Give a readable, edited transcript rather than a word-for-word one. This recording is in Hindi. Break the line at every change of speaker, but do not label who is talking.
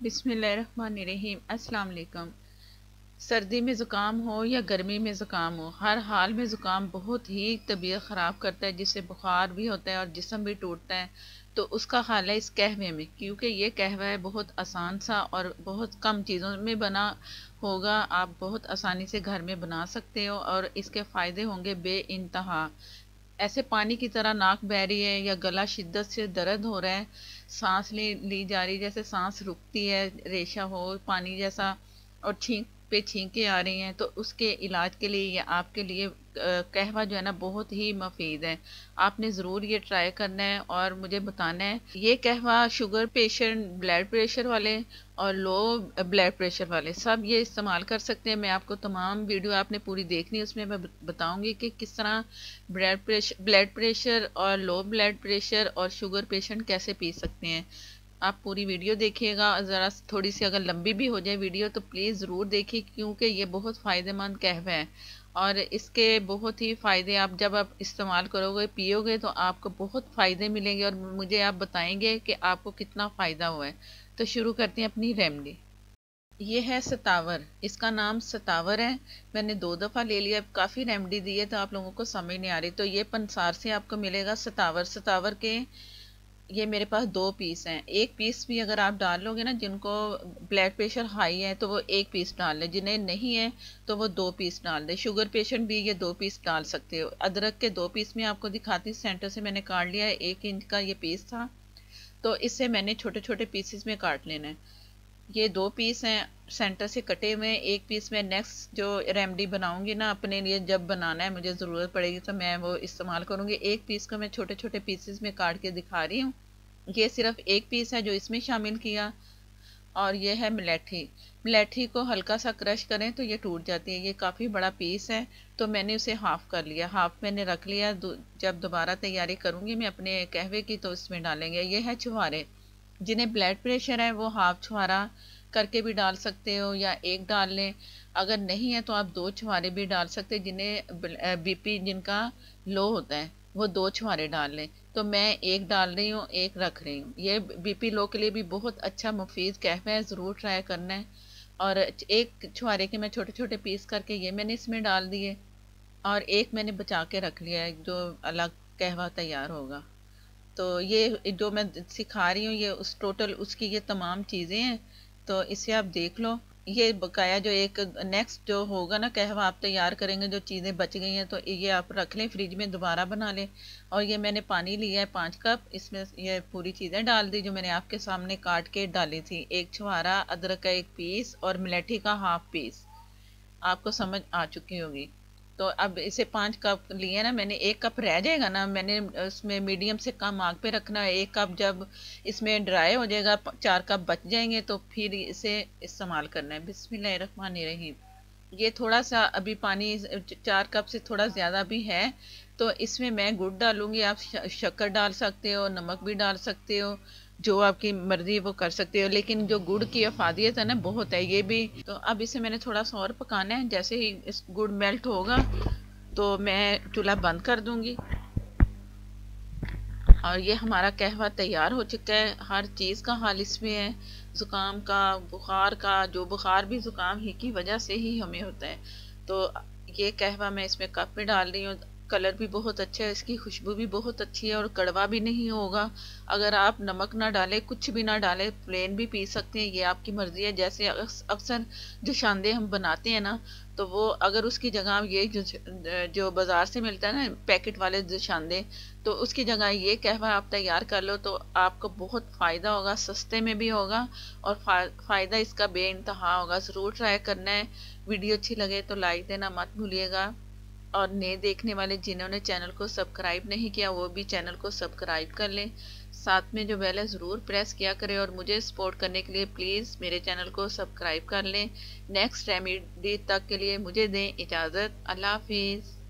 बिस्मिल्लाहिर्रहमानिर्रहीम। अस्सलाम वालेकुम। सर्दी में ज़ुकाम हो या गर्मी में ज़ुकाम हो, हर हाल में ज़ुकाम बहुत ही तबीयत ख़राब करता है, जिससे बुखार भी होता है और जिस्म भी टूटता है। तो उसका हल है इस कहवे में, क्योंकि ये कहवा है बहुत आसान सा और बहुत कम चीज़ों में बना होगा। आप बहुत आसानी से घर में बना सकते हो और इसके फ़ायदे होंगे बे इंतहा। ऐसे पानी की तरह नाक बह रही है या गला शिद्दत से दर्द हो रहा है, सांस ली जा रही, जैसे सांस रुकती है, रेशा हो पानी जैसा, और छींक पे छींकें आ रही हैं, तो उसके इलाज के लिए या आपके लिए कहवा जो है ना बहुत ही मुफीद है। आपने ज़रूर ये ट्राई करना है और मुझे बताना है। ये कहवा शुगर पेशेंट, ब्लड प्रेशर वाले और लो ब्लड प्रेशर वाले सब ये इस्तेमाल कर सकते हैं। मैं आपको तमाम वीडियो आपने पूरी देखनी है, उसमें मैं बताऊंगी कि किस तरह ब्लड प्रेशर और लो ब्लड प्रेशर और शुगर पेशेंट कैसे पी सकते हैं। आप पूरी वीडियो देखिएगा। ज़रा थोड़ी सी अगर लंबी भी हो जाए वीडियो तो प्लीज़ ज़रूर देखिए, क्योंकि ये बहुत फ़ायदेमंद कहवा है और इसके बहुत ही फ़ायदे आप जब आप इस्तेमाल करोगे, पियोगे, तो आपको बहुत फ़ायदे मिलेंगे और मुझे आप बताएंगे कि आपको कितना फ़ायदा हुआ है। तो शुरू करते हैं अपनी रेमडी। ये है सतावर, इसका नाम सतावर है। मैंने 2 दफ़ा ले लिया, काफ़ी रेमडी दी है तो आप लोगों को समझ नहीं आ रही। तो ये पंसार से आपको मिलेगा सतावर। सतावर के ये मेरे पास 2 पीस हैं। एक पीस भी अगर आप डाल लोगे ना, जिनको ब्लड प्रेशर हाई है तो वो एक पीस डाल लें, जिन्हें नहीं है तो वो 2 पीस डाल दें। शुगर पेशेंट भी ये 2 पीस डाल सकते हो। अदरक के 2 पीस में आपको दिखाती, सेंटर से मैंने काट लिया है, 1 इंच का ये पीस था, तो इससे मैंने छोटे छोटे पीसेस में काट लेना है। ये 2 पीस हैं सेंटर से कटे हुए। एक पीस में नेक्स्ट जो रेमडी बनाऊंगी ना अपने लिए, जब बनाना है मुझे ज़रूरत पड़ेगी तो मैं वो इस्तेमाल करूंगी। एक पीस को मैं छोटे छोटे पीसेस में काट के दिखा रही हूँ। ये सिर्फ एक पीस है जो इसमें शामिल किया। और ये है मिलेठी। मिलेठी को हल्का सा क्रश करें तो ये टूट जाती है। ये काफ़ी बड़ा पीस है तो मैंने उसे हाफ़ कर लिया, हाफ़ मैंने रख लिया। जब दोबारा तैयारी करूँगी मैं अपने कहवे की तो इसमें डालेंगे। ये है छुहारे। जिन्हें ब्लड प्रेशर है वो हाफ छुहारा करके भी डाल सकते हो या एक डाल लें। अगर नहीं है तो आप 2 छुहारे भी डाल सकते हैं। जिन्हें बीपी जिनका लो होता है वो 2 छुहारे डाल लें। तो मैं एक डाल रही हूँ, एक रख रही हूँ। ये बीपी लो के लिए भी बहुत अच्छा मुफीद कहवा है, ज़रूर ट्राई करना है। और एक छुहारे के मैं छोटे छोटे पीस करके ये मैंने इसमें डाल दिए और एक मैंने बचा के रख लिया है जो अलग कहवा तैयार होगा। तो ये जो मैं सिखा रही हूँ ये उस टोटल उसकी ये तमाम चीज़ें हैं, तो इसे आप देख लो। ये बकाया जो एक नेक्स्ट जो होगा ना कहवा आप तैयार करेंगे, जो चीज़ें बच गई हैं तो ये आप रख लें, फ्रिज में दोबारा बना लें। और ये मैंने पानी लिया है 5 कप, इसमें ये पूरी चीज़ें डाल दी जो मैंने आपके सामने काट के डाली थी। एक छुहारा, अदरक का 1 पीस और मिलेठी का हाफ पीस। आपको समझ आ चुकी होगी। तो अब इसे 5 कप लिए ना मैंने, 1 कप रह जाएगा ना, मैंने उसमें मीडियम से कम आग पे रखना है। 1 कप जब इसमें ड्राई हो जाएगा, 4 कप बच जाएंगे, तो फिर इसे इस्तेमाल करना है। बिस्मिल्लाहिर्रहमानिर्रहीम। ये थोड़ा सा अभी पानी 4 कप से थोड़ा ज़्यादा भी है, तो इसमें मैं गुड़ डालूंगी। आप शक्कर डाल सकते हो, नमक भी डाल सकते हो, जो आपकी मर्जी वो कर सकते हो। लेकिन जो गुड़ की अफादियत है ना बहुत है ये भी। तो अब इसे मैंने थोड़ा सा और पकाना है। जैसे ही इस गुड़ मेल्ट होगा तो मैं चूल्हा बंद कर दूंगी और ये हमारा कहवा तैयार हो चुका है। हर चीज़ का हाल इसमें है, ज़ुकाम का, बुखार का। जो बुखार भी ज़ुकाम ही की वजह से ही हमें होता है। तो ये कहवा मैं इसमें कप में डाल रही हूँ। कलर भी बहुत अच्छा है, इसकी खुशबू भी बहुत अच्छी है और कड़वा भी नहीं होगा। अगर आप नमक ना डालें, कुछ भी ना डालें, प्लेन भी पी सकते हैं, ये आपकी मर्ज़ी है। जैसे अक्सर जो शांदे हम बनाते हैं ना, तो वो अगर उसकी जगह ये जो बाज़ार से मिलता है ना पैकेट वाले जो शांदे, तो उसकी जगह ये कहवा आप तैयार कर लो तो आपको बहुत फ़ायदा होगा, सस्ते में भी होगा और फ़ायदा इसका बेइंतहा होगा। ज़रूर ट्राई करना है। वीडियो अच्छी लगे तो लाइक देना मत भूलिएगा। और नए देखने वाले जिन्होंने चैनल को सब्सक्राइब नहीं किया वो भी चैनल को सब्सक्राइब कर लें। साथ में जो बेल है ज़रूर प्रेस किया करें और मुझे सपोर्ट करने के लिए प्लीज़ मेरे चैनल को सब्सक्राइब कर लें। नेक्स्ट रेमेडी तक के लिए मुझे दें इजाज़त। अल्लाह हाफिज़।